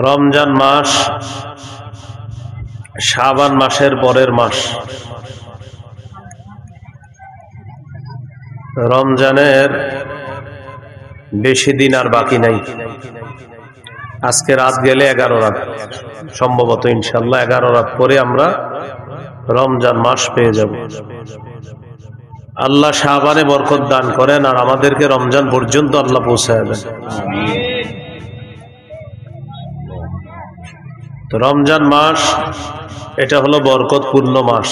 রমজান মাস শাবান মাসের পরের মাস। রমজানের বেশি দিন আর বাকি নাই। আজকে রাত গেলে 11 রাত, সম্ভবত ইনশাল্লাহ 11 রাত পরে আমরা রমজান মাস পেয়ে যাব। আল্লাহ শাবানে বরকত দান করেন আর আমাদেরকে রমজান পর্যন্ত আল্লাহ পৌঁছায় দেন। তো রমজান মাস এটা হলো বরকতপূর্ণ মাস।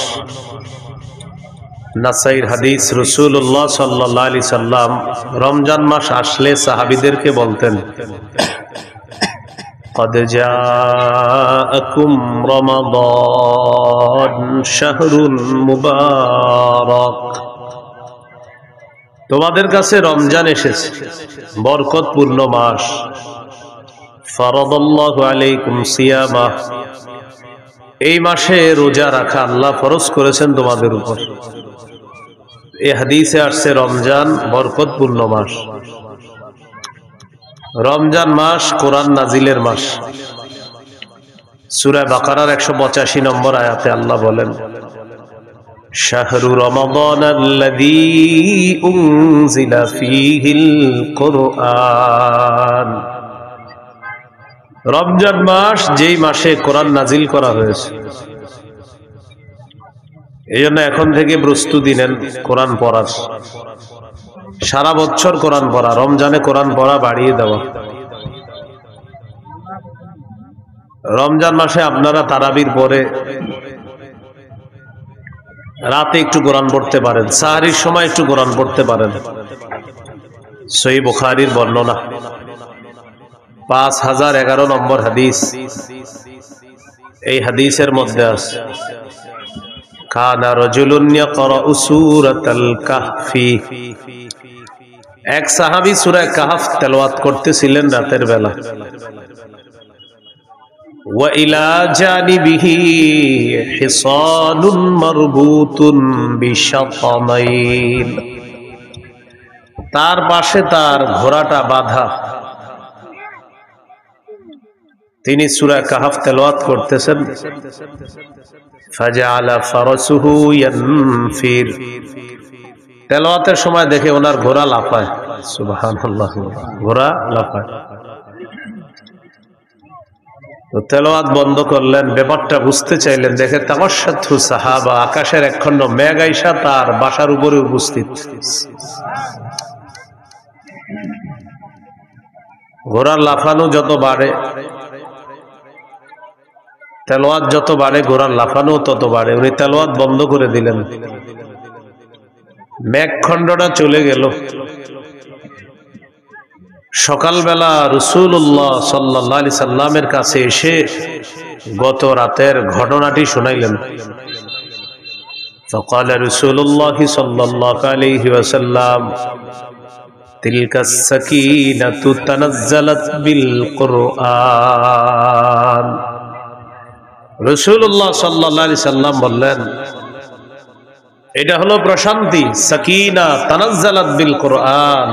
নাসাইর হাদিস, রাসূলুল্লাহ সাল্লাল্লাহু আলাইহি সাল্লাম রমজান মাস আসলে সাহাবীদেরকে বলতেন, قد جاءكم رمضان شهر مبارك, তোমাদের কাছে রমজান এসেছে, বরকতপূর্ণ মাস। ফারাদাল্লাহু আলাইকুম সিয়ামা, এই মাসে রোজা রাখা আল্লাহ ফরজ করেছেন তোমাদের উপর। এই হাদিসে আসছে রমজান বরকতপূর্ণ মাস। রমজান মাস কোরআন নাজিলের মাস। সূরা বাকারার 185 নম্বর আয়াতে আল্লাহ বলেন, শাহরু রমাদানাল্লাযী উনজিলা ফীহিল কুরআন, রমজান মাস যেই মাসে কোরআন নাজিল করা হয়েছে। এই জন্য এখন থেকে প্রস্তুতি নেন কোরআন পড়ার। সারা বছর কোরআন পড়া, রমজানে কোরআন পড়া বাড়িয়ে দেওয়া। রমজান মাসে আপনারা তারাবির পরে রাতে একটু কোরআন পড়তে পারেন, সাহরির সময় একটু কোরআন পড়তে পারেন। সহিহ বুখারীর বর্ণনা 5011 নম্বর হাদিস। এই হাদিসের মধ্যে আছে, কানা রাজুলুন ইয়াকরাউ সূরাতাল কাহফি, এক সাহাবী সূরা কাহফ তেলাওয়াত করতেছিলেন রাতের বেলা। ওয়া ইলা জানিবিহি হিসানুন মারবুতুন বিশাতানাইন, তার পাশে তার ঘোড়াটা বাঁধা। তিনি সূরা কাহফ তেলাওয়াত করতেছেন। ফাজআলা ফারাসুহু ইয়ানফির, তেলাওয়াতের সময় দেখে ওনার ঘোড়া লাফায়। সুবহানাল্লাহ, ঘোড়া লাফায়। তো তেলাওয়াত বন্ধ করলেন, ব্যাপারটা বুঝতে চাইলেন। দেখে তামাশাতু সাহাবা, আকাশের একখণ্ড মেঘ আইসা তার বাসার উপরে উপস্থিত। ঘোড়ার লাফানো যত বাড়ে, তেলাওয়াত যত বাড়ে, ঘোড়ার লাফানো তত বাড়ে। উনি তেলাওয়াত বন্ধ করে দিলেন, মেঘখণ্ডটা চলে গেল। সকালবেলা রাসূলুল্লাহ সাল্লাল্লাহু আলাইহি সাল্লামের কাছে এসে গত রাতের ঘটনাটি শুনাইলেন। فقال رسول الله صلى الله عليه وسلم تلك السكينة تنزلت بالقرآن, রাসূলুল্লাহ সাল্লাল্লাহু আলাইহি সাল্লাম বললেন, এটা হলো প্রশান্তি, সাকিনা তানাজ্জালাত বিল কোরআন।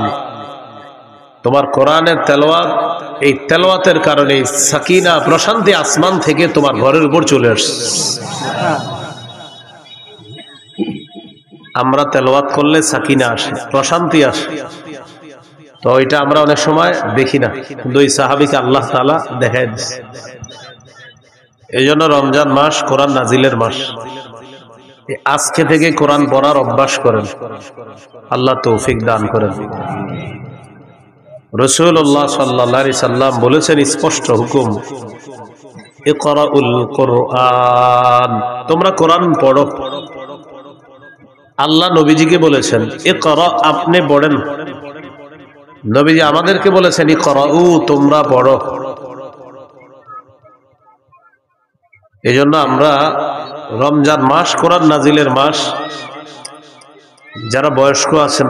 তোমার কোরআনের তেলাওয়াত, এই তেলাওয়াতের কারণে সাকিনা প্রশান্তি আসমান থেকে তোমার ঘরের উপর চলে আসছে। আমরা তেলাওয়াত করলে সাকিনা আসে, প্রশান্তি আসে। তো এটা আমরা অনেক সময় দেখি না, কিন্তু এই সাহাবীকে আল্লাহ তাআলা দেখায় দিয়েছে। এই জন্য রমজান মাস কোরআন নাজিলের মাস। আজকে থেকে কোরআন পড়ার অভ্যাস করেন, আল্লাহ তৌফিক দান করেন। রাসূলুল্লাহ সাল্লাল্লাহু আলাইহি সাল্লাম বলেছেন, স্পষ্ট হুকুম, ইকরাউল কোরআন, তোমরা কোরআন পড়ো। আল্লাহ নবীজিকে বলেছেন ইকরা, আপনি পড়েন। নবীজি আমাদেরকে বলেছেন ইকরাউ, তোমরা পড়ো। এই জন্য আমরা রমজান মাস কোরআন নাজিলের মাস। যারা বয়স্ক আছেন,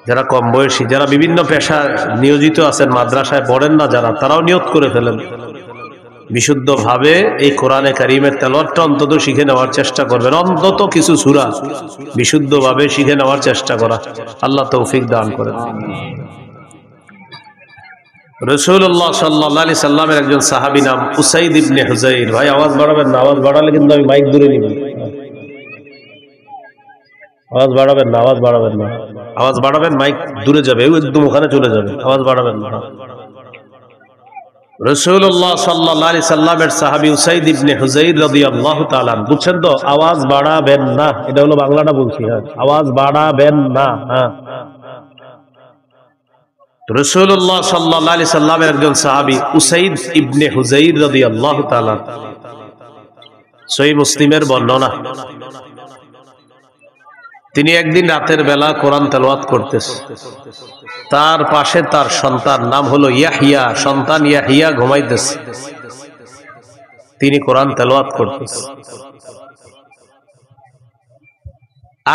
যারা কম বয়সী, যারা বিভিন্ন পেশায় নিয়োজিত আছেন, মাদ্রাসায় পড়েন না যারা, তারাও নিয়ত করে ফেলেন বিশুদ্ধভাবে এই কোরআনে কারীমের তেলাওয়াতটা অন্তত শিখে নেওয়ার চেষ্টা করবেন। অন্তত কিছু সূরা বিশুদ্ধভাবে শিখে নেওয়ার চেষ্টা করা। আল্লাহ তৌফিক দান করেন। রাসূলুল্লাহ সাল্লাল্লাহু আলাইহি সাল্লামের একজন সাহাবী নাম উসাইদ ইবনে হুযাইর। ভাই আওয়াজ বাড়াবেন না, আওয়াজ বাড়ালে কিন্তু আমি মাইক দূরে নিব। আওয়াজ বাড়াবেন না, আওয়াজ বাড়াবেন না, আওয়াজ বাড়াবেন মাইক দূরে যাবে, একদম ওখানে চলে যাবে, আওয়াজ বাড়াবেন না। রাসূলুল্লাহ সাল্লাল্লাহু আলাইহি সাল্লামের সাহাবী উসাইদ ইবনে হুযাইর রাদিয়াল্লাহু তাআলা, বুঝছেন তো? আওয়াজ বাড়াবেন না, এটা হলো বাংলাটা বলছি। হ্যাঁ, আওয়াজ বাড়াবেন না। হ্যাঁ, রাসূলুল্লাহ সাল্লাল্লাহু আলাইহি সাল্লামের একজন সাহাবী উসাইদ ইবনে হুযাইর রাদিয়াল্লাহু তাআলা, সহিহ মুসলিমের বর্ণনা। তিনি একদিন রাতের বেলা কোরআন তেলাওয়াত করতেছেন। তার পাশে তার সন্তান, নাম হলো ইয়াহিয়া, সন্তান ইয়াহিয়া ঘুমাইতেছে। তিনি কোরআন তেলাওয়াত করতেছেন।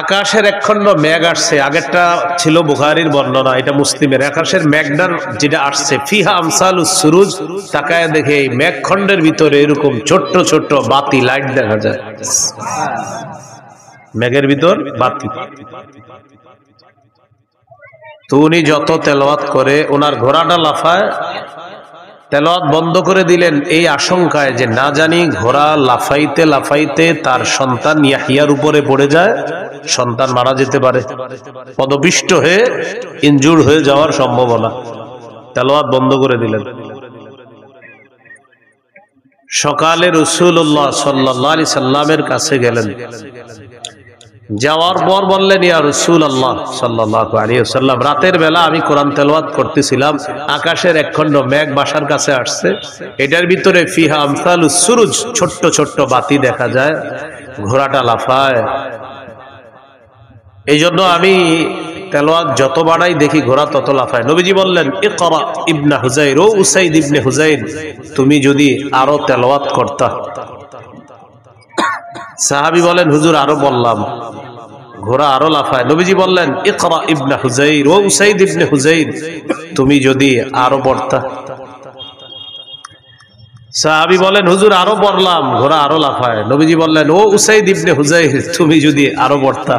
আকাশের একখণ্ড মেঘ আসছে। আগেরটা ছিল বুখারীর বর্ণনা, এটা মুসলিমের। আকাশের মেঘটার যেটা আসছে, ফিহা আমসালুস সুরুজ, তাকায় দেখে এই মেঘখণ্ডের ভিতরে এরকম ছোট্ট ছোট্ট বাতি, লাইট দেখা যায়। মেঘের ভিতর বাতি। তো উনি যত তেলাওয়াত করে ওনার ঘোড়াটা লাফায়, তেলাওয়াত বন্ধ করে দিলেন এই আশঙ্কায় যে না জানি ঘোড়া লাফাইতে লাফাইতে তার সন্তান ইয়াহিয়ার উপরে পড়ে যায়, সন্তান মারা যেতে পারে, পদপিষ্ট হয়ে ইনজুর হয়ে যাওয়ার সম্ভাবনা। তেলাওয়াত বন্ধ করে দিলেন। সকালে রাসূলুল্লাহ সাল্লাল্লাহু আলাইহি সাল্লামের কাছে গেলেন। যাওয়ার পর বললেন, ইয়া রাসূলুল্লাহ সাল্লাল্লাহু আলাইহি ওয়াসাল্লাম, রাতের বেলা আমি কোরআন তেলাওয়াত করতেছিলাম, আকাশের একখণ্ড মেঘ বাসার কাছে আসছে, এটার ভিতরে ফিহা আমসালুস সুরুজ, ছোট্ট ছোট্ট বাতি দেখা যায়, ঘোড়াটা লাফায়। এই জন্য আমি তেলাওয়াত যত বাড়াই দেখি ঘোড়া তত লাফায়। নবীজি বললেন, ইকরা ইবনে হুযাইর, ও উসাইদ ইবনে হুযাইর, তুমি যদি আরো তেলাওয়াত করতা। সাহাবী বলেন, হুজুর আরো বললাম, ঘোড়া আরো লাফায়। নবীজি বললেন, ইকরা ইবনে হুযাইর, ও উসাইদ ইবনে হুযাইর, তুমি যদি আরো পড়তা। সাহাবী বলেন, হুজুর আরো পড়লাম, ঘোড়া আরো লাফায়। নবীজি বললেন, ও উসাইদ ইবনে হুযাইর, তুমি যদি আরো পড়তা।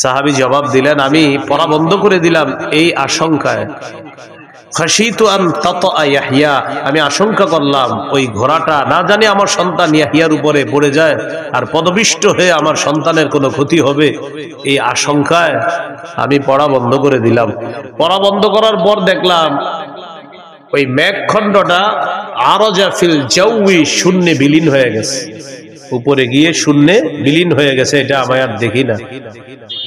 সাহাবী জবাব দিলেন, আমি পড়া বন্ধ করে দিলাম এই আশঙ্কায়, খাশিতু আন তাতা ইয়াহইয়া, আমি আশঙ্কা করলাম ওই ঘোড়াটা না জানি আমার সন্তান ইয়াহিয়ার উপরে পড়ে যায় আর পদপিষ্ট হয়ে আমার সন্তানের কোনো ক্ষতি হবে, এই আশঙ্কায় আমি পড়া বন্ধ করে দিলাম। পড়া বন্ধ করার পর দেখলাম ওই মেঘখণ্ডটা আরজা ফিল জাওয়ি, শূন্যে বিলীন হয়ে গেছে, উপরে গিয়ে শূন্যে বিলীন হয়ে গেছে। এটা আমি আর দেখি না।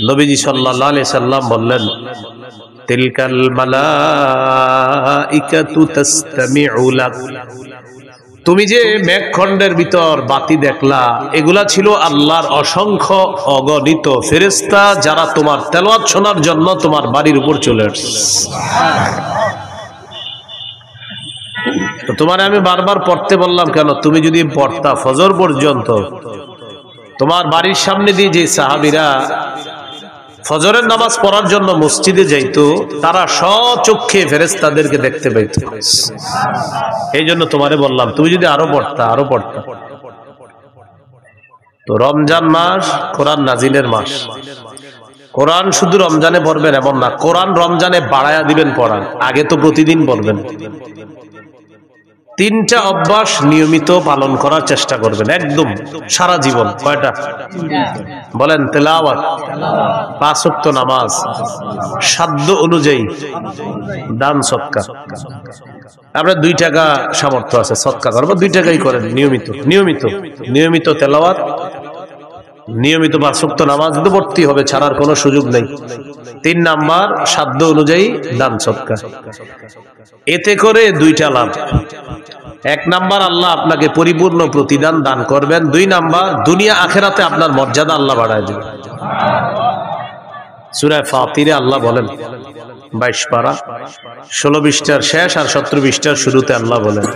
নবীজি সাল্লাল্লাহু আলাইহি সাল্লাম বললেন, তিলকাল মালাইকাতু তাসতামিউ লাক, তুমি যে মেঘখণ্ডের ভিতর বাতি দেখলা, এগুলা ছিল আল্লাহর অসংখ্য অগণিত ফেরেশতা, যারা তোমার তেলাওয়াত শোনার জন্য তোমার বাড়ির উপর চলে আসছে। তো তোমার আমি বারবার পড়তে বললাম কেন? তুমি যদি পড়তা ফজর পর্যন্ত, তোমার বাড়ির সামনে দিয়ে যে সাহাবীরা ফজরের নামাজ পড়ার জন্য মসজিদে যাইতো, তারা স্বচক্ষে ফেরেশতাদেরকে দেখতে পাইত। এই জন্য তোমারে বললাম, তুমি যদি আরো পড়তা, আরো পড়তা। তো রমজান মাস কোরআন নাজিলের মাস। কোরআন শুধু রমজানে পড়বেন এমন না, কোরআন রমজানে বাড়ায়া দিবেন পড়ান, আগে তো প্রতিদিন পড়বেন। তিনটা অভ্যাস নিয়মিত পালন করার চেষ্টা করবেন একদম সারা জীবন। কয়টা বলেন? তেলাওয়াত, 5 ওয়াক্ত নামাজ, সাধ্য অনুযায়ী দান সদকা। আপনার 2 টাকা সামর্থ্য আছে, সদকা করবো, 2 টাকাই করেন নিয়মিত। নিয়মিত নিয়মিত তেলাওয়াত, নিয়মিত 5 ওয়াক্ত নামাজ তো পড়তেই হবে, ছাড়ার কোনো সুযোগ নেই। 3 নাম্বার, সাধ্য অনুযায়ী দান সদকা। এতে করে 2টা লাভ। 1 নাম্বার, আল্লাহ আপনাকে পরিপূর্ণ প্রতিদান দান করবেন। 2 নাম্বার, দুনিয়া আখেরাতে আপনার মর্যাদা আল্লাহ বাড়ায় দিবেন। সূরা ফাতিরে আল্লাহ বলেন, 22 পারা 16 পৃষ্ঠার শেষ আর 17 পৃষ্ঠার শুরুতে আল্লাহ বলেন,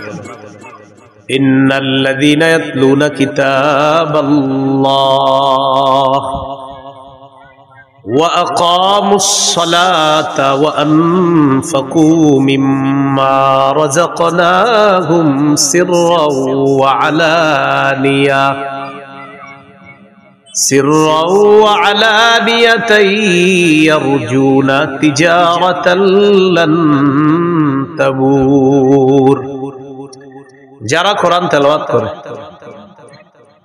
ইন্নাল্লাযীনা ইয়াতলুনা কিতাবাল্লাহ ওয়া আকামুস সালাতা ওয়া আনফাকু মিম্মা রাযাকনাহুম সিররাও ওয়া আলানিয়া সিররাও ওয়া আলানিয়াতান ইয়ারজুনা তিজারাতান লান তাবুর। যারা কোরআন তেলাওয়াত করে,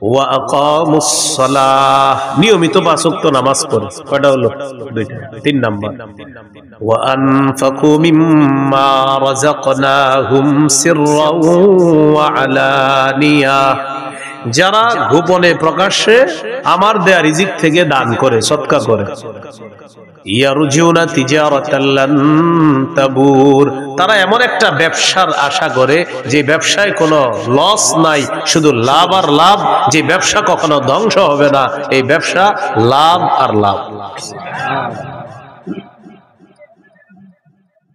ওয়া আকামুস সালাহ, নিয়মিত 5 ওয়াক্ত নামাজ পড়ে, কয়টা হলো? 2টা। 3 নাম্বার, ওয়া আনফাকু মিম্মা রাযাকনাহুম সিররাও ওয়া আলানিয়া, যারা গোপনে প্রকাশ্যে আমার দেয়া রিজিক থেকে দান করে, সদকা করে। ইয়ারজুনা তিজারাতান লান তাবুর, তারা এমন একটা ব্যবসার আশা করে যে ব্যবসায় কোনো লস নাই, শুধু লাভ আর লাভ, যে ব্যবসা কখনো ধ্বংস হবে না, এই ব্যবসা লাভ আর লাভ।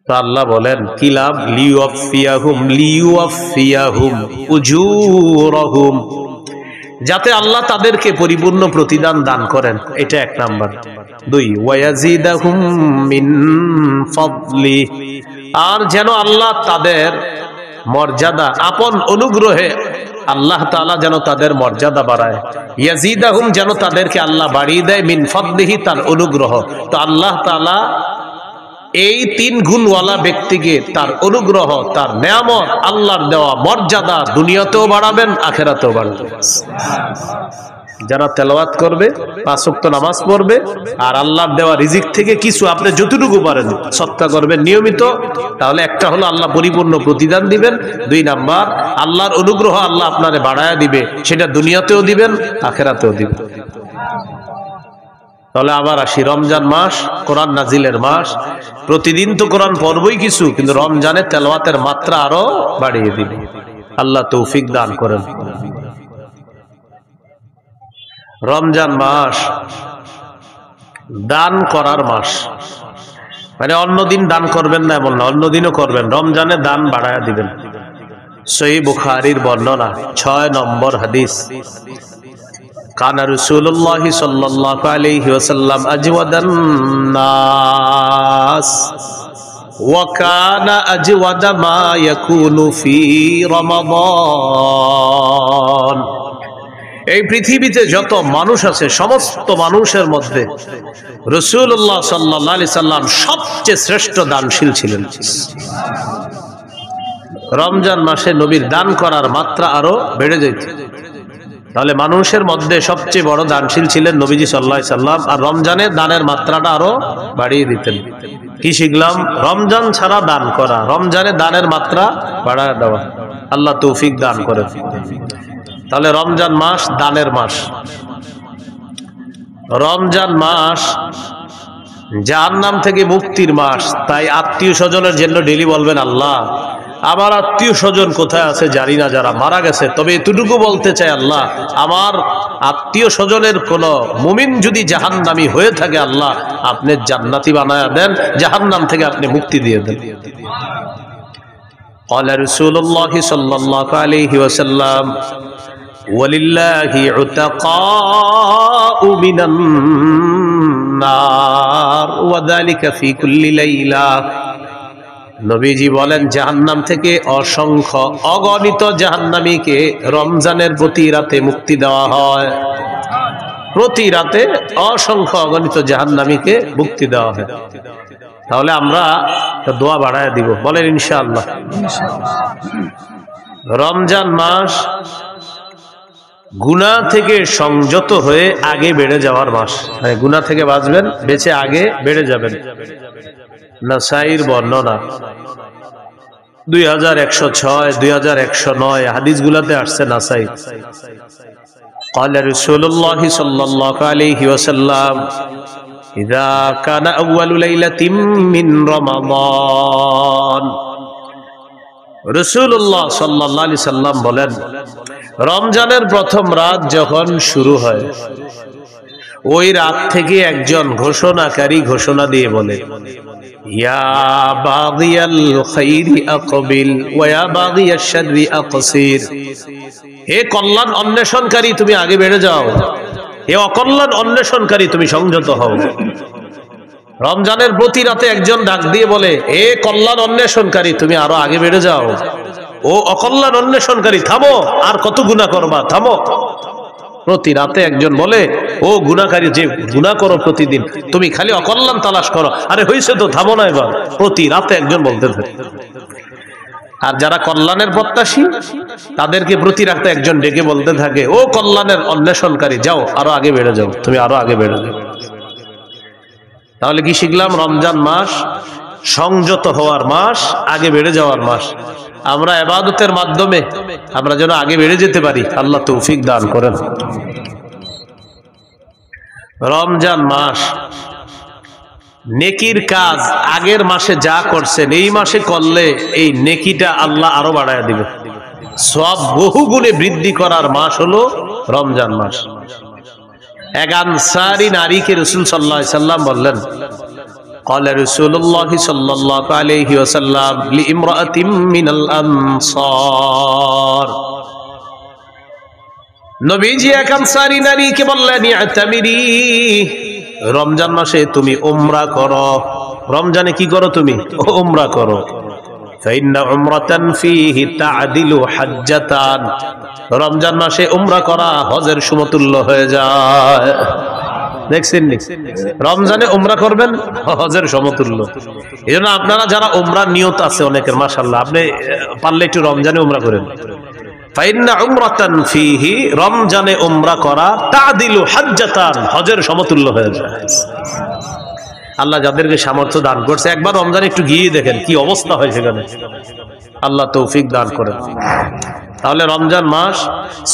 তো আল্লাহ বলেন কি লাভ? লিউয়াফিয়াহুম উজুরহুম, যাতে আল্লাহ তাদেরকে পরিপূর্ণ প্রতিদান দান করেন, এটা 1 নাম্বার। 2, ওয়ায়াজিদাহুম মিন ফাদলি, আর যেন আল্লাহ তাদের মর্যাদা, আপন অনুগ্রহে আল্লাহ তাআলা যেন তাদের মর্যাদা বাড়ায়। ইয়াজিদাহুম, যেন তাদেরকে আল্লাহ বাড়িয়ে দেয়, মিন ফাদলিহি, তার অনুগ্রহ। তো আল্লাহ তাআলা এই 3 গুণওয়ালা ব্যক্তিকে তার অনুগ্রহ, তার নেয়ামত, আল্লাহর দেওয়া মর্যাদা দুনিয়াতেও বাড়াবেন, আখিরাতেও বাড়াবেন। যারা তেলাওয়াত করবে, 5 ওয়াক্ত নামাজ পড়বে, আর আল্লাহর দেওয়া রিজিক থেকে কিছু আপনি যতটুকু পারেন সদকা করবেন নিয়মিত, তাহলে একটা হলো আল্লাহ পরিপূর্ণ প্রতিদান দিবেন, 2 নাম্বার আল্লাহর অনুগ্রহ আল্লাহ আপনারে বাড়ায়া দিবে, সেটা দুনিয়াতেও দিবেন, আখিরাতেও দিবেন। তাহলে আবার আসি, রমজান মাস কোরআন নাজিলের মাস, প্রতিদিন তো কোরআন পড়বই কিছু, কিন্তু রমজানে তেলাওয়াতের মাত্রা আরো বাড়িয়ে দিবে। আল্লাহ তৌফিক দান করেন। রমজান মাস দান করার মাস, মানে অন্যদিন দান করবেন না এমন না, অন্যদিনও করবেন, রমজানে দান বাড়ায়া দিবেন। সহিহ বুখারীর বর্ণনা, 6 নম্বর হাদিস, কানা রাসূলুল্লাহ সাল্লাল্লাহু আলাইহি ওয়াসাল্লাম আজওয়াদান নাস ওয়া কানা আজওয়াদা মা ইয়াকুনু ফি রমাদান। এই পৃথিবীতে যত মানুষ আছে, সমস্ত মানুষের মধ্যে রাসূলুল্লাহ সাল্লাল্লাহু আলাইহি সাল্লাম সবচেয়ে শ্রেষ্ঠ দানশীল ছিলেন। রমজান মাসে নবীর দান করার মাত্রা আরো বেড়ে যেত। তাহলে মানুষের মধ্যে সবচেয়ে বড় দানশীল ছিলেন নবীজি সাল্লাল্লাহু আলাইহি সাল্লাম, আর রমজানে দানের মাত্রাটা আরো বাড়িয়ে দিতেন। কি শিখলাম? রমজান ছাড়া দান করা, রমজানে দানের মাত্রা বাড়ায় দেওয়া। আল্লাহ তৌফিক দান করেন। তাহলে রমজান মাস দানের মাস। রমজান মাস জাহান্নাম থেকে মুক্তির মাস, তাই আত্মীয় স্বজনের জন্য ডেলি বলবেন, আল্লাহ আমার আত্মীয় স্বজন কোথায় আছে জানি না, যারা মারা গেছে, তবে এতটুকু বলতে চাই, আল্লাহ আমার আত্মীয় স্বজনের কোন মুমিন যদি জাহান্নামী হয়ে থাকে, আল্লাহ আপনি জান্নাতি বানায়া দেন, জাহান্নাম থেকে আপনি মুক্তি দিয়ে দেন। قال رسول الله صلى الله عليه وسلم ولله عتقاء من النار وذلك في كل ليلة। নবীজি বলেন, জাহান্নাম থেকে অসংখ্য অগণিত জাহান্নামীকে রমজানের প্রতি রাতে মুক্তি দেওয়া হয়। প্রতি রাতে অসংখ্য অগণিত জাহান্নামীকে মুক্তি দেওয়া হয়। তাহলে আমরা দোয়া বাড়ায় দিব, বলেন ইনশাআল্লাহ। রমজান মাস গুনাহ থেকে সংযত হয়ে আগে বেড়ে যাওয়ার মাস, মানে গুনাহ থেকে বাঁচবেন, বেঁচে আগে বেড়ে যাবেন। নাসাইর বর্ণনা 2106, 2109 হাদিসগুলোতে আসছে নাসাই। قال رسول الله صلى الله عليه وسلم إذا كان أول ليلة من رمضان। রাসূলুল্লাহ সাল্লাল্লাহু আলাইহি সাল্লাম বলেন, রমজানের প্রথম রাত যখন শুরু হয়, ওই রাত থেকে একজন ঘোষণাকারী ঘোষণা দিয়ে বলে, ইয়া বাগিয়াল খাইরি আকবিল ওয়া ইয়া বাগিয়াশ শাররি আকসির। হে কল্যাণ অন্বেষণকারী, তুমি আগে বেড়ে যাও, হে অকল্যাণ অন্বেষণকারী, তুমি সংযত হও। রমজানের প্রতি রাতে একজন ডাক দিয়ে বলে, হে কল্যাণ অন্বেষণকারী, তুমি আরো আগে বেড়ে যাও, ও অকল্যাণ অন্বেষণকারী থামো, আর কত গুনাহ করবা, থামো। প্রতি রাতে একজন বলে, ও গুনাহকারী, যে গুনাহ করো প্রতিদিন, তুমি খালি অকল্যাণ তালাশ করো, আরে হইছে তো, থামো না এবার। প্রতি রাতে একজন বলতে থাকে। আর যারা কল্যাণের প্রত্যাশী তাদেরকে প্রতি রাতে একজন ডেকে বলতে থাকে, ও কল্যাণের অন্বেষণকারী, যাও আরো আগে বেড়ে যাও, তুমি আরো আগে বেড়ে যাও। তাহলে কি শিখলাম? রমজান মাস সংযত হওয়ার মাস, আগে বেড়ে যাওয়ার মাস। আমরা ইবাদতের মাধ্যমে আমরা যেন আগে বেড়ে যেতে পারি, আল্লাহ তৌফিক দান করেন। রমজান মাস নেকির কাজ আগের মাসে যা করছেন এই মাসে করলে এই নেকিটা আল্লাহ আরো বাড়ায় দিবে। সওয়াব বহুগুণে বৃদ্ধি করার মাস হলো রমজান মাস। এক আনসারী নারীকে রাসূল সাল্লাল্লাহু আলাইহি সাল্লাম বললেন, قال رسول الله صلى الله عليه وسلم لامرأة من الأنصار, নবীজি এক আনসারী নারীকে বললেন, ইআতামিরি, রমজান মাসে তুমি উমরা করো। রমজানে কি করো? তুমি উমরা করো। ফাইন্না উমরাতান ফীহি তা'দিলু হাজ্জাতান, রমজান মাসে উমরা করা হজের সমতুল্য হয়ে যায়। দেখছেন নি? রমজানে উমরা করবেন, হজের সমতুল্য। এজন্য আপনারা যারা উমরার নিয়ত আছে অনেকের, মাশাআল্লাহ, আপনি পারলে একটু রমজানে উমরা করেন। ফাইন্না উমরাতান ফীহি, রমজানে উমরা করা তা'দিলু হাজ্জাতান, হজের সমতুল্য হয়ে যায়। আল্লাহ যাদেরকে সামর্থ্য দান করছে, একবার রমজানে একটু গিয়ে দেখেন কি অবস্থা হয় সেখানে। আল্লাহ তৌফিক দান করেন। তাহলে রমজান মাস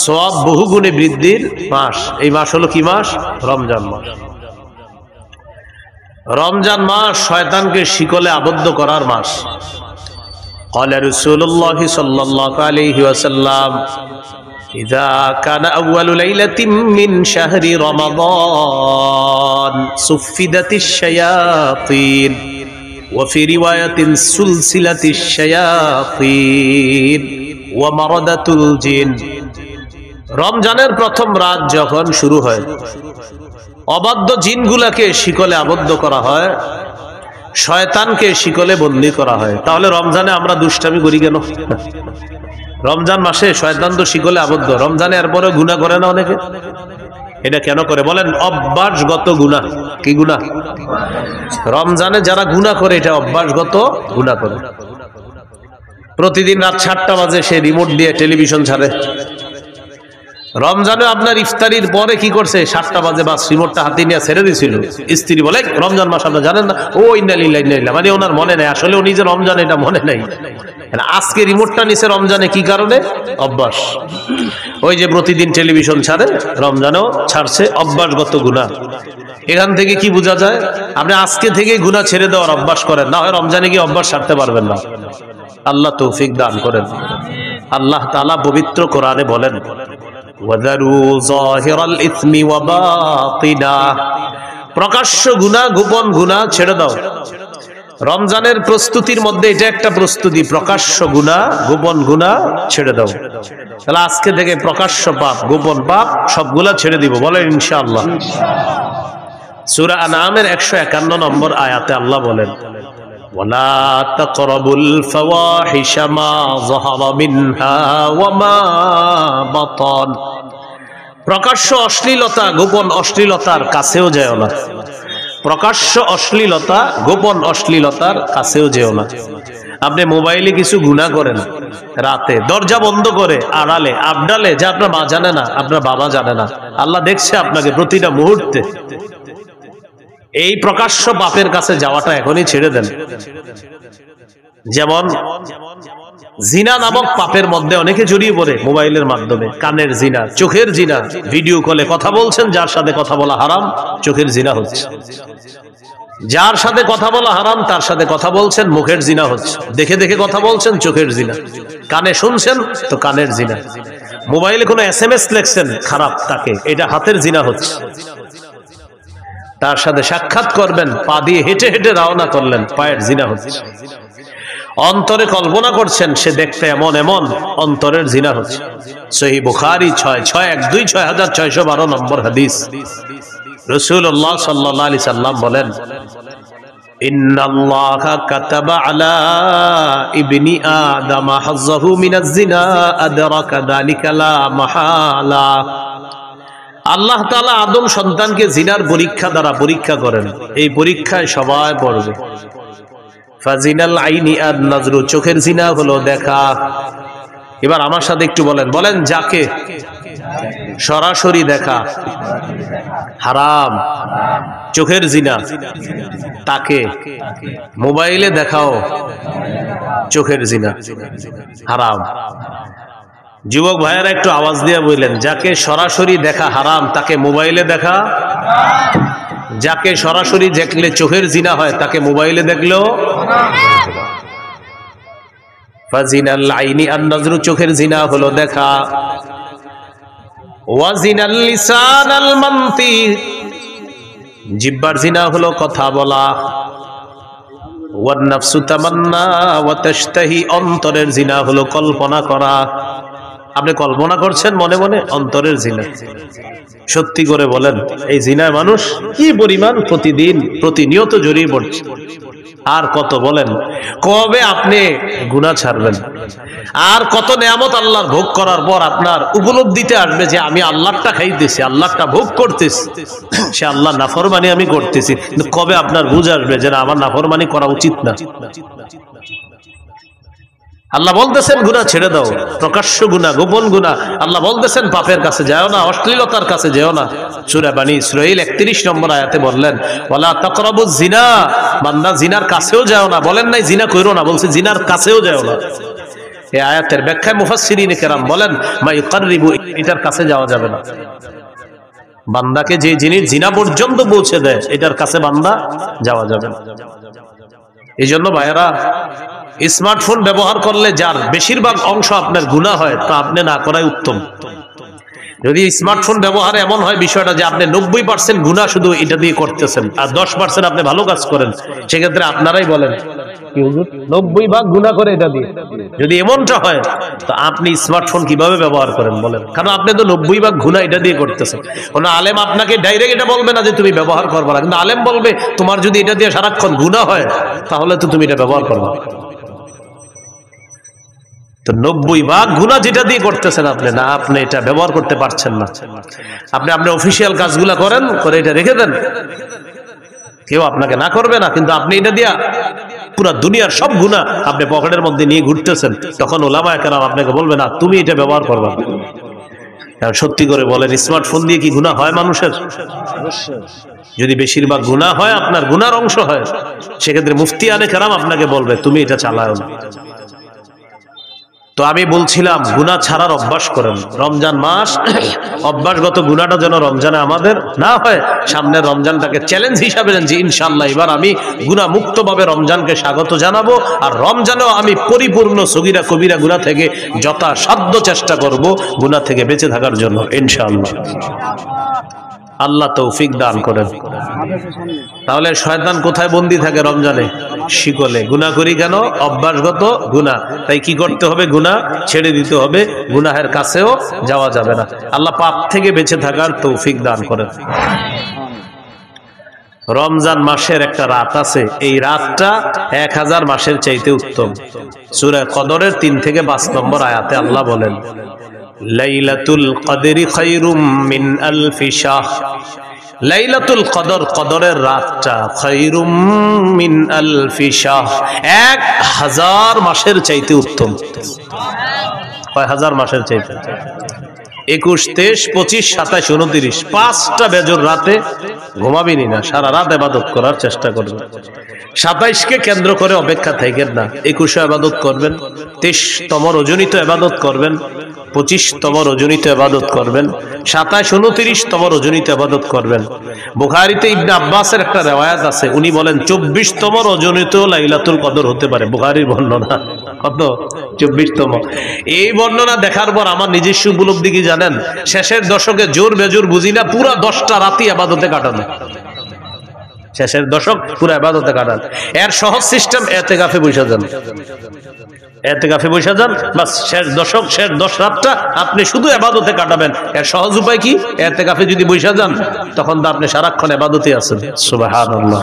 সওয়াব বহুগুণে বৃদ্ধির মাস। এই মাস হলো কি মাস? রমজান মাস। রমজান মাস শয়তানকে শিকলে আবদ্ধ করার মাস। قال رسول الله صلى الله عليه وسلم إذا كان أول ليلة من شهر رمضان صفدت الشياطين وفي رواية سلسلة الشياطين ومردة الجن, রমজানের প্রথম রাত যখন শুরু হয়, অবাধ্য জিনগুলাকে শিকলে আবদ্ধ করা হয়, শয়তানকে শিকলে বন্দী করা হয়। তাহলে রমজানে আমরা দুষ্টামি করি কেন? রমজান মাসে শয়তান তো শিকলে আবদ্ধ, রমজানে এরপরে গুনাহ করে না অনেকে? এটা কেন করে বলেন? অভ্যাসগত গুনাহ। কি গুনাহ? রমজানে যারা গুনাহ করে এটা অভ্যাসগত গুনাহ করে। প্রতিদিন রাত 7টা বাজে সে রিমোট দিয়ে টেলিভিশন ছাড়ে। রমজানে আপনার ইফতারির পরে কি করছে? 7টা বাজে বাস রিমোটটা হাতে নিয়ে ছেড়ে দিয়েছিল। স্ত্রী বলে, রমজান মাস আপনারা জানেন না? ও ইন্না লিল্লাহি ওয়া ইন্না ইলাইহি রাজিউন, মানে ওনার মনে নাই, আসলে উনি যে রমজান এটা মনে নাই। আজকে রিমোটটা নিছে রমজানে, কি কারণে? অভ্যাস। ওই যে প্রতিদিন টেলিভিশন ছাড়ে, রমজানেও ছাড়ছে, অভ্যাসগত গুনাহ। এখান থেকে কি বোঝা যায়? আপনি আজকে থেকে গুনাহ ছেড়ে দেওয়ার অভ্যাস করেন, না হয় রমজানে গিয়ে অভ্যাস ছাড়তে পারবেন না। আল্লাহ তৌফিক দান করেন। আল্লাহ তাআলা পবিত্র কোরআনে বলেন, ওয়াযারু যাহিরাল ইসমি ওয়া বাতিনা, প্রকাশ্য গুনাহ গোপন গুনাহ ছেড়ে দাও। রমজানের প্রস্তুতির মধ্যে এটা একটা প্রস্তুতি, প্রকাশ্য গুনাহ গোপন গুনাহ ছেড়ে দাও। তাহলে আজকে থেকে প্রকাশ্য পাপ গোপন পাপ সবগুলা ছেড়ে দিব, বলেন ইনশাআল্লাহ। সূরা আনআমের 151 নম্বর আয়াতে আল্লাহ বলেন, ওয়ালা তাকরাবুল ফাওয়াহিশা মা যাহারা মিনহা ওয়া মা বাতান, প্রকাশ্য অশ্লীলতা গোপন অশ্লীলতার কাছেও যেও না। প্রকাশ্য অশ্লীলতা গোপন অশ্লীলতার কাছেও যেও না। আপনি মোবাইলে কিছু গুনাহ করেন, রাতে দরজা বন্ধ করে আড়ালে আবডালে, যা আপনার মা জানে না, আপনার বাবা জানে না, আল্লাহ দেখছে আপনাকে প্রতিটা মুহূর্তে। এই প্রকাশ্য পাপের কাছে যাওয়াটা এখনই ছেড়ে দেন। যেমন জিনা নামক পাপের মধ্যে অনেকে জড়িয়ে পড়ে মোবাইলের মাধ্যমে। কানের জিনা, চোখের জিনা, ভিডিও কলে কথা বলছেন, যার সাথে কথা বলা হারাম, চোখের জিনা হচ্ছে। যার সাথে কথা বলা হারাম তার সাথে কথা বলছেন, মুখের জিনা হচ্ছে। দেখে দেখে কথা বলছেন, চোখের জিনা। কানে শুনছেন তো কানের জিনা। মোবাইলে কোনো SMS লিখছেন খারাপ তাকে, এটা হাতের জিনা হচ্ছে। তার সাথে সাক্ষাৎ করবেন, পা দিয়ে হেঁটে হেঁটে রওনা করলেন, পায়ের জিনা হচ্ছে। অন্তরে কল্পনা করছেন সে দেখতে এমন এমন, অন্তরের জিনা হচ্ছে। সহিহ বুখারী 6612 নম্বর হাদিস। রাসূলুল্লাহ সাল্লাল্লাহু আলাইহি সাল্লাম বলেন, ইন্নাল্লাহা কাতাবা আলা ইবনি আদম হাযযাহু মিনাজ জিনা আদরাকা যালিকা লা মাহালা। আল্লাহ তাআলা আদম সন্তানকে জিনার পরীক্ষা দ্বারা পরীক্ষা করেন। এই পরীক্ষায় সবাই পড়বে। ফাজিনাল আইনি আন নাজরু, চোখের জিনা হলো দেখা। এবার আমার সাথে একটু বলেন যাকে সরাসরি দেখা হারাম, চোখের জিনা, তাকে মোবাইলে দেখাও চোখের জিনা হারাম। যুবক ভাইয়েরা একটু আওয়াজ দিয়ে বললেন, যাকে সরাসরি দেখা হারাম তাকে মোবাইলে দেখা, যাকে সরাসরি দেখলে চোখের জিনা হয় তাকে মোবাইলে দেখলেও ফাজিনাল আইনি আন নাজরু, চোখের জিনা হলো দেখা। ওয়াজিনাল লিসানাল মানতিক, জিহ্বার জিনা হলো কথা বলা। ওয়ান নাফসু তামান্না ওয়া তাশতাহি, অন্তরের জিনা হলো কল্পনা করা। আপনি কল্পনা করছেন মনে মনে, অন্তরের জিনা। সত্যি করে বলেন, এই জিনায় মানুষ কি পরিমাণ প্রতিদিন প্রতিনিয়ত জড়িয়ে পড়ছে। আর কত বলেন, কবে আপনি গুনাহ ছাড়বেন? আর কত নেয়ামত আল্লাহর ভোগ করার পর আপনার উপলব্ধিতে আসবে যে আমি আল্লাহটা খাইতেছি, আল্লাহটা ভোগ করতেছি, সে আল্লাহ নাফরমানি আমি করতেছি। কিন্তু কবে আপনার বুঝ আসবে যে না, আমার নাফরমানি করা উচিত না? আল্লাহ বলতেছেন গুনাহ ছেড়ে দাও, প্রকাশ্য গুনাহ, গোপন গুনাহ। আল্লাহ বলতেছেন পাপের কাছে যাও না, অশ্লীলতার কাছে যেও না। সূরা বনী ইসরাঈল 31 নম্বর আয়াতে বললেন, ওয়ালা তাকরাবুজ জিনা, বান্দা জিনার কাছেও যাও না। বলেন নাই জিনা কইরো না, বলছে জিনার কাছেও যাও না। এই আয়াতের ব্যাখ্যায় মুফাসসিরিনে কেরাম বলেন, মা ইউকাররিবু, এটার কাছে যাওয়া যাবে না। বান্দাকে যে জিনিস জিনা পর্যন্ত পৌঁছে দেয়, এটার কাছে বান্দা যাওয়া যাবে না। এই জন্য ভাইয়েরা, স্মার্টফোন ব্যবহার করলে যার বেশিরভাগ অংশ আপনার গুনাহ হয়, তা আপনি না করাই উত্তম। যদি স্মার্টফোন ব্যবহারে এমন হয় বিষয়টা যে আপনি 90% গুনাহ শুধু এটা দিয়ে করতেছেন, আর 10% আপনি ভালো কাজ করেন, সেক্ষেত্রে আপনারাই বলেন কি হুজুর 90 ভাগ গুনাহ করে এটা দিয়ে। যদি এমনটা হয়, তো আপনি স্মার্টফোন কিভাবে ব্যবহার করেন বলেন? কারণ আপনি তো 90 ভাগ গুনাহ এটা দিয়ে করতেছেন। কোন আলেম আপনাকে ডাইরেক্ট এটা বলবে না যে তুমি ব্যবহার করবে না, কিন্তু আলেম বলবে তোমার যদি এটা দিয়ে সারাক্ষণ গুনাহ হয়, তাহলে তো তুমি এটা ব্যবহার করবে। তো 90 ভাগ গুনাহ যেটা দিয়ে করতেছেন আপনি, না আপনি এটা ব্যবহার করতে পারছেন না। আপনি আপনার অফিসিয়াল কাজগুলা করেন, করে এটা রেখে দেন, কেউ আপনাকে না করবে না, কিন্তু আপনি এটা দিয়া পুরা দুনিয়ার সব গুনাহ আপনি পকেটের মধ্যে নিয়ে ঘুরতেছেন। তখন উলামায়ে কেরাম আপনাকে বলবে না, তুমি এটা ব্যবহার করবে না। সত্যি করে বলেন, স্মার্টফোন দিয়ে কি গুনাহ হয় মানুষের? যদি বেশিরভাগ গুনাহ হয়, আপনার গুনার অংশ হয়, সেক্ষেত্রে মুফতিয়ানে কেরাম আপনাকে বলবে তুমি এটা চালাও না। তো আমি বলছিলাম গুনাহ ছাড়ার অভ্যাস করেন। রমজান মাস অভ্যাসগত গুনাহটা যেন রমজানে আমাদের না হয়। সামনের রমজানটাকে চ্যালেঞ্জ হিসাবে নেন যে ইনশাআল্লাহ এবার আমি গুনাহ মুক্তভাবে রমজানকে স্বাগত জানাবো, আর রমজানেও আমি পরিপূর্ণ সগীরা কবিরা গুনাহ থেকে যথাসাধ্য চেষ্টা করব গুনাহ থেকে বেঁচে থাকার জন্য ইনশাআল্লাহ। আল্লাহ তৌফিক দান করেন। তাহলে শয়তান কোথায় বন্দী থাকে রমজানে? শিকলে। গুনাহ করি কেন? অভ্যাসগত গুনাহ। তাই কি করতে হবে? গুনাহ ছেড়ে দিতে হবে, গুনাহের কাছেও যাওয়া যাবে না। আল্লাহ পাপ থেকে বেঁচে থাকার তৌফিক দান করেন। রমজান মাসের একটা রাত আছে, এই রাতটা 1000 মাসের চাইতে উত্তম। সূরা কদরের 3 থেকে 5 নম্বর আয়াতে আল্লাহ বলেন, লাইলাতুল কদরি খায়রুম মিন আলফি শাহ। লাইলাতুল কদর, কদরের রাতটা, খায়রুম মিন আলফি শাহ, 1000 মাসের চাইতে উত্তম। কয় হাজার মাসের চাইতে? 21, 23, 25, 27, 29, 5টা বেজর রাতে ঘুমাবিনি না, সারা রাত ইবাদত করার চেষ্টা করবেন। 27কে কেন্দ্র করে অপেক্ষা থাকেন না, 21 ইবাদত করবেন, 23তম রজনীতে ইবাদত করবেন, 25তম রজনীতে ইবাদত করবেন, 27, 29তম রজনীতে ইবাদত করবেন। বুখারীতে ইবনে আব্বাসের একটা riwayat আছে, উনি বলেন 24তম রজনীতেও লাইলাতুল কদর হতে পারে। বুখারীর বর্ণনা। কত? 24তম। এই বর্ণনা দেখার পর আমার নিজস্ব উপলব্ধি কি জানেন? শেষের দশকে জোর বেজোর বুঝি না, পুরা 10টা রাতই ইবাদতে কাটানো। শেষের দশক পুরো ইবাদতে কাটান। এর সহজ সিস্টেম, ইতিকাফে বসে যান। ইতিকাফে বসে যান, বাস শেষ দশক, শেষ 10 রাতটা আপনি শুধু ইবাদতে কাটাবেন। এর সহজ উপায় কি? ইতিকাফে যদি বসে যান, তখন তো আপনি সারাক্ষণ ইবাদতে আছেন। সুবহানাল্লাহ।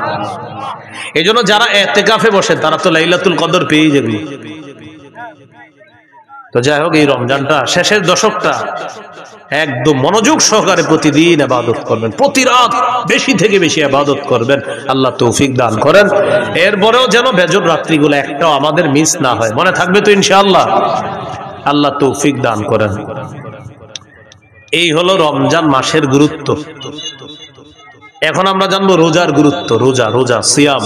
এইজন্য যারা ইতিকাফে বসে তারা তো লাইলাতুল কদর পেয়ে যাবে। তো যাই হোক, এই রমজানটা শেষের দশকটা একদম মনোযোগ সহকারে প্রতিদিন ইবাদত করবেন, প্রতি রাত বেশি থেকে বেশি ইবাদত করবেন, আল্লাহ তৌফিক দান করেন। এরপরেও যেন বেজর রাত্রিগুলো একটাও আমাদের মিস না হয়, মনে থাকবে তো ইনশাআল্লাহ? আল্লাহ তৌফিক দান করেন। এই হলো রমজান মাসের গুরুত্ব। এখন আমরা জানবো রোজার গুরুত্ব। রোজা সিয়াম।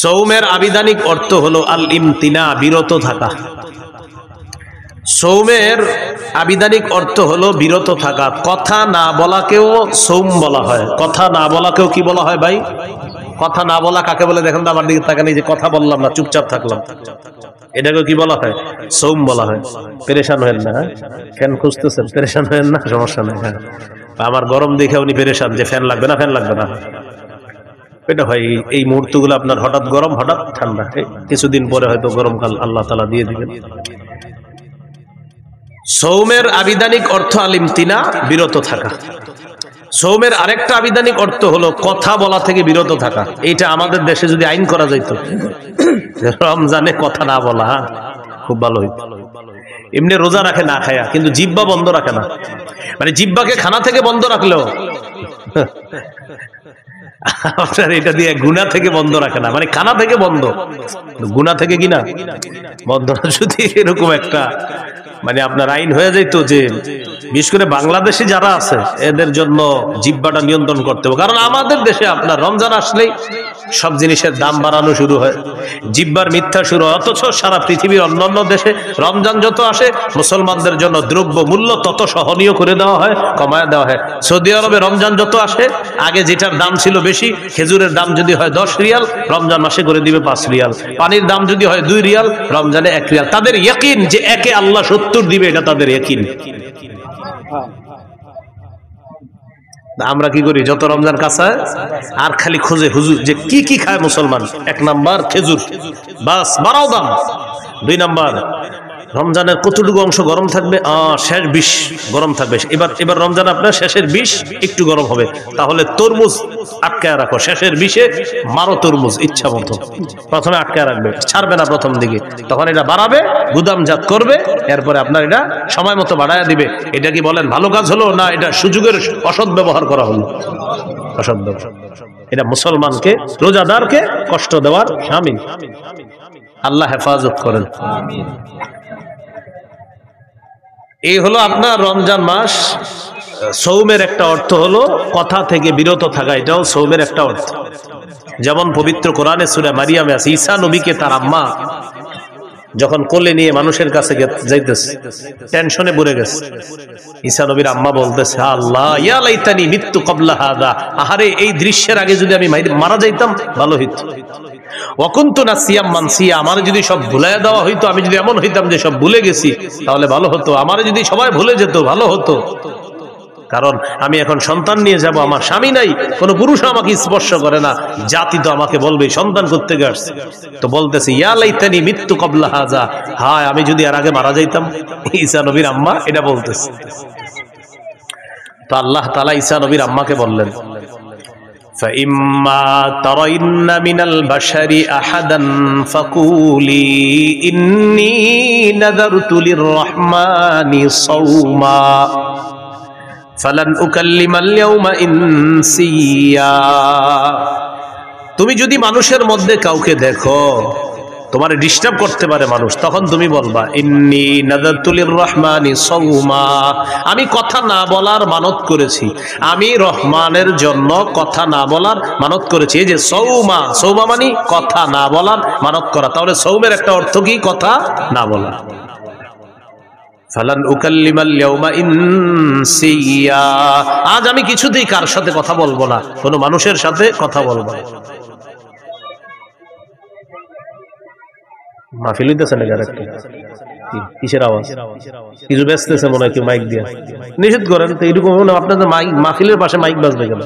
সৌমের আবিধানিক অর্থ হলো আল ইমতিনা, বিরত থাকা। সৌমের আবিধানিক অর্থ হলো বিরত থাকা। কথা না বলাকেও সৌম বলা হয়। কথা না বলাকেও কি বলা হয় ভাই? কথা না বলা কাকে বলে দেখেন তো আমার দিকে তাকান। এই যে কথা বললাম না, চুপচাপ থাকলাম, এটাকে কি বলা হয়? সৌম বলা হয়। পেরেশান হয়েন না, ফ্যান খুঁজতেছেন, পেরেশান হয়েন না, সমস্যা নেই। হ্যাঁ, আমার গরম দেখে উনি পেরেশান যে ফ্যান লাগবে না, ফ্যান লাগবে না। এটা হয় এই মুহূর্তগুলো আপনার হঠাৎ গরম হঠাৎ ঠান্ডা, কিছুদিন পরে হয়তো গরমকাল আল্লাহ তাআলা দিয়ে দিবেন। সৌমের আবিধানিক অর্থ আল ইমতিনা, বিরত থাকা। সৌমের আরেকটা আবিধানিক অর্থ হলো কথা বলা থেকে বিরত থাকা। এইটা আমাদের দেশে যদি আইন করা যাইতো, রমজানে কথা না বলা, খুব ভালো হইতো। এমনি রোজা রাখে না খায়া, কিন্তু জিহ্বা বন্ধ রাখে না। মানে জিহ্বাকে খানা থেকে বন্ধ রাখলেও আপনার এটা দিয়ে গুনাহ থেকে বন্ধ রাখে না, মানে খানা থেকে বন্ধ, গুনাহ থেকে কিনা বন্ধ। যদি এরকম একটা মানে আপনার আইন হয়ে যেত যে বিশেষ করে বাংলাদেশে যারা আছে এদের জন্য জিহ্বাটা নিয়ন্ত্রণ করতে হবে। কারণ আমাদের দেশে আপনার রমজান আসলেই সব জিনিসের দাম বাড়ানো শুরু হয়, জিহ্বার মিথ্যা শুরু হয়। অথচ সারা পৃথিবীর অন্যান্য দেশে রমজান যত আসে মুসলমানদের জন্য দ্রব্য মূল্য তত সহনীয় করে দেওয়া হয়, কমায় দেওয়া হয়। সৌদি আরবে রমজান যত আসে, আগে যেটার দাম ছিল বেশি, খেজুরের দাম যদি হয় 10 রিয়াল, রমজান মাসে করে দিবে 5 রিয়াল। পানির দাম যদি হয় 2 রিয়াল, রমজানে 1 রিয়াল। তাদের ইয়াকিন যে একে আল্লাহ 70 দিবে, এটা তাদের ইয়াকিন। আমরা কি করি? যত রমজান কাছে আর খালি খুঁজে হুজুর যে কি কি খায় মুসলমান। 1 নাম্বার খেজুর, বাস বাড়াও দাম। 2 নাম্বার রমজানের কতটুকু অংশ গরম থাকবে? শেষ 20 গরম থাকবে। এবার রমজান আপনার শেষের 20 একটু গরম হবে, তাহলে তরমুজ আটকায় রাখো। শেষের 20-এ মারো তরমুজ ইচ্ছা মতো, প্রথমে আটকায় রাখবে, ছাড়বে না প্রথম দিকে। তখন এটা বাড়াবে, গুদামজাত করবে, এরপরে আপনার এটা সময় মতো বাড়ায় দিবে। এটা কি বলেন ভালো কাজ হলো না এটা সুযোগের অসৎ ব্যবহার করা হলো? অসৎ ব্যবহার। এটা মুসলমানকে, রোজাদারকে কষ্ট দেওয়ার শামিল। আল্লাহ হেফাজত করেন। এই হলো আপনার রমজান মাস। সৌমের একটা অর্থ হলো কথা থেকে বিরত থাকা, এটাও সৌমের একটা অর্থ। যেমন পবিত্র কোরআনে সূরা মারিয়ামে আছে, ঈসা নবীকে তার আম্মা যখন কোলে নিয়ে মানুষের কাছে যাইতেছে, টেনশনে পড়ে গেছে। ঈসা নবীর আম্মা বলতেছে, আল্লাহ ইয়া লাইতানি মিতু ক্বাবলা হাযা, আহারে এই দৃশ্যের আগে যদি আমি মারা যাইতাম ভালো হইতো। ওয়াকুনতু নাসিয়াম মানসিয়া, আমার যদি সব ভুলাইয়া দেওয়া হইতো, আমি যদি এমন হইতাম যে সব ভুলে গেছি, তাহলে ভালো হতো। আমার যদি সবাই ভুলে যেত ভালো হতো। কারণ আমি এখন সন্তান নিয়ে যাব, আমার স্বামী নাই, কোনো পুরুষ আমাকে স্পর্শ করে না, জাতি তো আমাকে বলবে সন্তান করতে গেছে। তো বলতেছে ইয়া লাইতানি মিতু ক্বাবলা হাযা, হায় আমি যদি এর আগে মারা যাইতাম। ঈসা নবীর আম্মা এটা বলতেছে। তো আল্লাহ তাআলা ঈসা নবীর আম্মাকে বললেন, فَإِمَّا تَرَيِنَّ مِنَ الْبَشَرِ أَحَدًا فَقُولِي إِنِّي نَذَرْتُ لِلرَّحْمَنِ صَوْمًا فَلَنْ أُكَلِّمَ الْيَوْمَ إِنسِيًّا। তুমি যদি মানুষের মধ্যে কাউকে দেখো তোমারে ডিস্টার্ব করতে পারে মানুষ, তখন তুমি বলবা ইন্নী নাযারতু লিররহমানি সাওমা, আমি কথা না বলার মানত করেছি, আমি রহমানের জন্য কথা না বলার মানত করেছি। এই যে সাওমা, সাওমা মানে কথা না বলার মানত করা। তাহলে সাওমের একটা অর্থ কি? কথা না বলা। ফালান উকাল্লিমাল ইয়াউমা ইনসিয়া, আজ আমি কিছুতেই কার সাথে কথা বলবো না, কোনো মানুষের সাথে কথা বলবো না। মাহফিল হইতেছে না আরেকটা কিসের আওয়াজ? কিছু ব্যস্তেছে মনে হয়, কেউ মাইক দিয়ে নিষেধ করেন তো। এরকম আপনাদের মাহফিলের পাশে মাইক বাজবে কেন?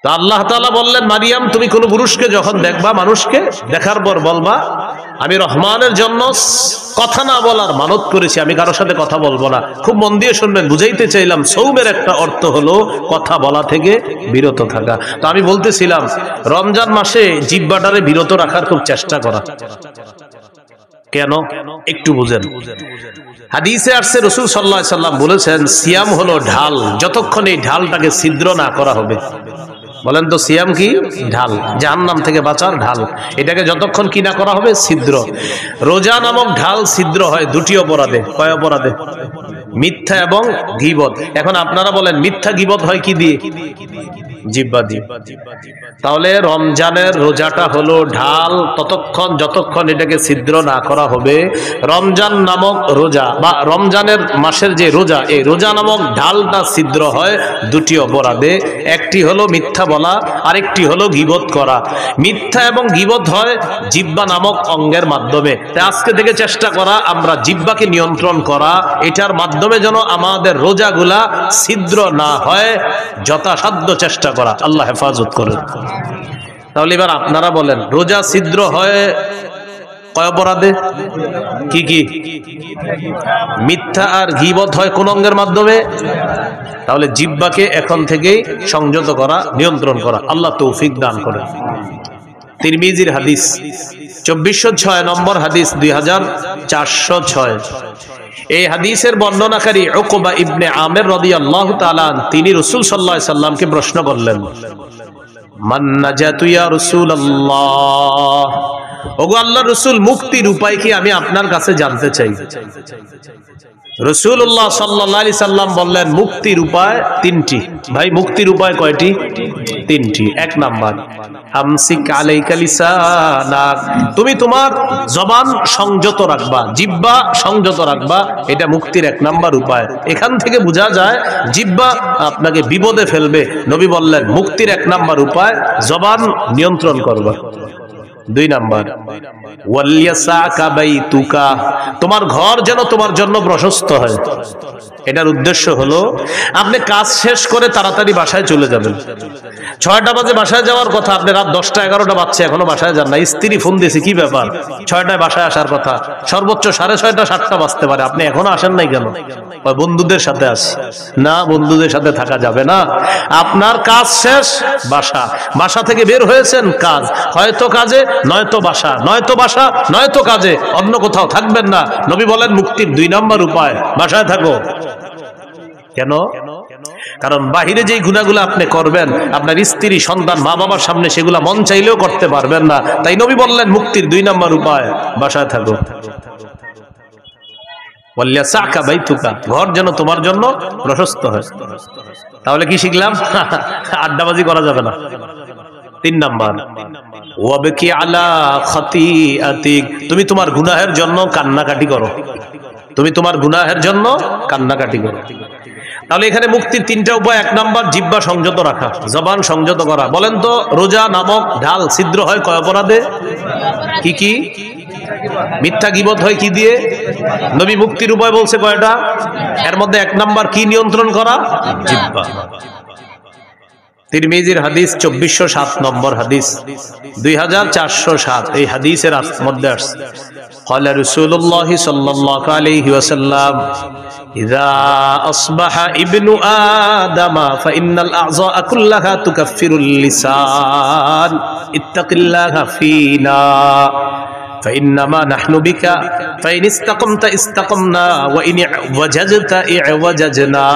তো আল্লাহ তাআলা বললেন, মারিয়াম তুমি কোন পুরুষকে যখন দেখবা, মানুষকে দেখার পর বলবা আমি রহমানের জন্য কথা না বলার মানত করেছি, আমি কারোর সাথে কথা বলবো না। খুব মন দিয়ে শুনবেন, বুঝাইতে চাইলাম সৌমের একটা অর্থ হলো কথা বলা থেকে বিরত থাকা। তো আমি বলতেছিলাম রমজান মাসে জিহ্বাটারে বিরত রাখার খুব চেষ্টা করা। কেন একটু বুঝেন। হাদিসে আসছে রাসূল সাল্লাল্লাহু আলাইহি সাল্লাম বলেছেন সিয়াম হলো ঢাল, যতক্ষণ এই ঢালটাকে ছিদ্র না করা হবে। বলেন তো সিয়াম কি? ঢাল, জাহান্নাম থেকে বাঁচার ঢাল। এটাকে যতক্ষণ কি না করা হবে, ছিদ্র। রোজা নামক ঢাল ছিদ্র হয় দুটি অপরাধে। কয় অপরাধে? মিথ্যা এবং গীবত। এখন আপনারা বলেন মিথ্যা গীবত হয় কি দিয়ে? জিহ্বা দিয়ে। তাহলে রমজানের রোজাটা হলো ঢাল ততক্ষণ যতক্ষণ এটাকে ছিদ্র না করা হবে। রমজান নামক রোজা বা রমজানের মাসের যে রোজা, এই রোজা নামক ঢালটা ছিদ্র হয় দুটি অপরাধে। একটি হলো মিথ্যা বলা, আরেকটি হলো গীবত করা। মিথ্যা এবং গীবত হয় জিহ্বা নামক অঙ্গের মাধ্যমে। তাই আজকে থেকে চেষ্টা করা আমরা জিহ্বাকে নিয়ন্ত্রণ করা, এটার মাধ্যমে যেন আমাদের রোজাগুলা ছিদ্র না হয় যথাসাধ্য চেষ্টা করা। আল্লাহ হেফাজত করেন। তাহলে এবার আপনারা বলেন রোজা ছিদ্র হয় কয় অপরাধে? কি কি? মিথ্যা আর গীবত হয় কোন অঙ্গের মাধ্যমে? তাহলে জিহ্বাকে এখন থেকেই সংযত করা, নিয়ন্ত্রণ করা। আল্লাহ তৌফিক দান করেন। তিরমিজির হাদিস 2406 নম্বর হাদিস, 2406। এই হাদিসের বর্ণনাকারী উকবা ইবনে আমির রাদিয়াল্লাহু তাআলা আনহু তিনি রাসূল সাল্লাল্লাহু আলাইহি সাল্লামকে প্রশ্ন করলেন, মান নাজাতু ইয়া রাসূলুল্লাহ, ওগো আল্লাহর রাসূল মুক্তির উপায় কি আমি আপনার কাছে জানতে চাই। রাসূলুল্লাহ সাল্লাল্লাহু আলাইহি সাল্লাম বললেন মুক্তির উপায় তিনটি। ভাই মুক্তির উপায় কয়টি? তিনটি। এক নাম্বার আমসিক আলাইকা লিসানাক, তুমি তোমার জবান সংযত রাখবা, জিহ্বা সংযত রাখবা। এটা মুক্তির এক নাম্বার উপায়। এখান থেকে বোঝা যায় জিহ্বা আপনাকে বিপদে ফেলবে। নবী বললেন মুক্তির এক নাম্বার উপায় জবান নিয়ন্ত্রণ করবা। দুই নাম্বার ওয়ালিয়াসাকা বাইতুকা, তোমার ঘর যেন তোমার জন্য প্রশস্ত হয়। এটার উদ্দেশ্য হলো আপনি কাজ শেষ করে তাড়াতাড়ি বাসায় চলে যাবেন। 6টা বাজে বাসায় যাওয়ার কথা, আপনি রাত 10টা 11টা বাজছে এখনো বাসায় যান না। স্ত্রী ফোন দিয়েছে কি ব্যাপার, 6টায় বাসায় আসার কথা, সর্বোচ্চ 6:30 7টা বাজতে পারে, আপনি এখনো আসেন নাই কেন? বন্ধুদের সাথে আসি। না, বন্ধুদের সাথে থাকা যাবে না। আপনার কাজ শেষ, বাসা, বাসা থেকে বের হয়েছেন কাজ, হয়তো কাজে নয়তো বাসা, নয়তো বাসা নয়তো কাজে, অন্য কোথাও থাকবেন না। নবী বলেন মুক্তির 2 নম্বর উপায় বাসায় থাকো। কেন? কারণ বাহিরে যেই গুনাহগুলো আপনি করবেন আপনার স্ত্রী, সন্তান, মা বাবার সামনে সেগুলা মন চাইলেও করতে পারবেন না। তাই নবী বললেন মুক্তির 2 নম্বর উপায় বাসায় থাকো। ওয়ালিয়াসাকা বাইতুকা, ঘর যেন তোমার জন্য প্রশস্ত হয়। তাহলে কি শিখলাম? আড্ডাবাজি করা যাবে না। 3 নাম্বার ওয়াবকি আলা খাতিআতিক, তুমি তোমার গুনাহের জন্য কান্নাকাটি করো। তুমি তোমার গুনাহের জন্য কান্নাকাটি করো। তাহলে এখানে মুক্তির 3টা উপায়। 1 নাম্বার জিহ্বা সংযত রাখা, জবান সংযত করা। বলেন তো রোজা নামক ঢাল ছিদ্র হয় কয় অপরাধে? কি কি? মিথ্যা গীবত হয় কি দিয়ে? নবী মুক্তির উপায় বলছে কয়টা? এর মধ্যে 1 নাম্বার কি নিয়ন্ত্রণ করা? জিহ্বা। তিরমিজির হাদিস 2407 নম্বর হাদিস, 2407। এই হাদিসের মধ্যে আসছে قال رسول الله صلى الله عليه وسلم إذا أصبح ابن آدم فإن الأعضاء كلها تكفر اللسان اتق الله فينا فإنما نحن بك فإن استقمت استقمنا وإن اعوججت اعوججنا।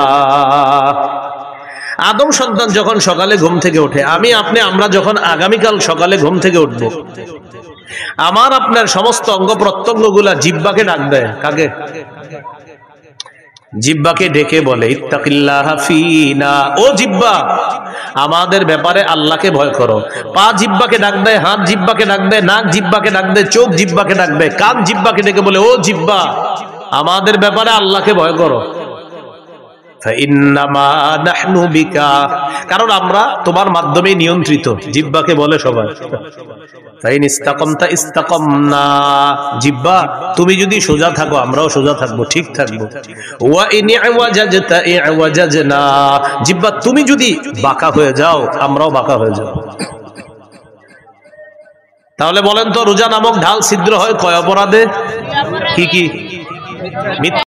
আদম সন্তান যখন সকালে ঘুম থেকে ওঠে, আমি আপনি আমরা যখন আগামীকাল সকালে ঘুম থেকে উঠব, আমার আপনার সমস্ত অঙ্গ প্রত্যঙ্গ গুলা জিহ্বাকে ডাক দেয়। কাকে? জিহ্বাকে ডেকে বলে ইত্তাকিল্লাহ ফিনা, ও জিহ্বা আমাদের ব্যাপারে আল্লাহকে ভয় করো। পা জিহ্বাকে ডাক দেয়, হাত জিহ্বাকে ডাক দেয়, নাক জিহ্বাকে ডাক দেয়, চোখ জিহ্বাকে ডাক দেয়, কান জিহ্বাকে ডেকে বলে ও জিহ্বা আমাদের ব্যাপারে আল্লাহকে ভয় করো। কারণ আমরা তোমার মাধ্যমে নিয়ন্ত্রিত। জিহ্বাকে বলে সবাই জিহ্বা তুমি যদি সোজা থাকো আমরাও সোজা থাকবো, ঠিক থাকবো। জিহ্বা তুমি যদি বাঁকা হয়ে যাও আমরাও বাঁকা হয়ে যাও। তাহলে বলেন তো রোজা নামক ঢাল ছিদ্র হয় কয় অপরাধে? কি কি?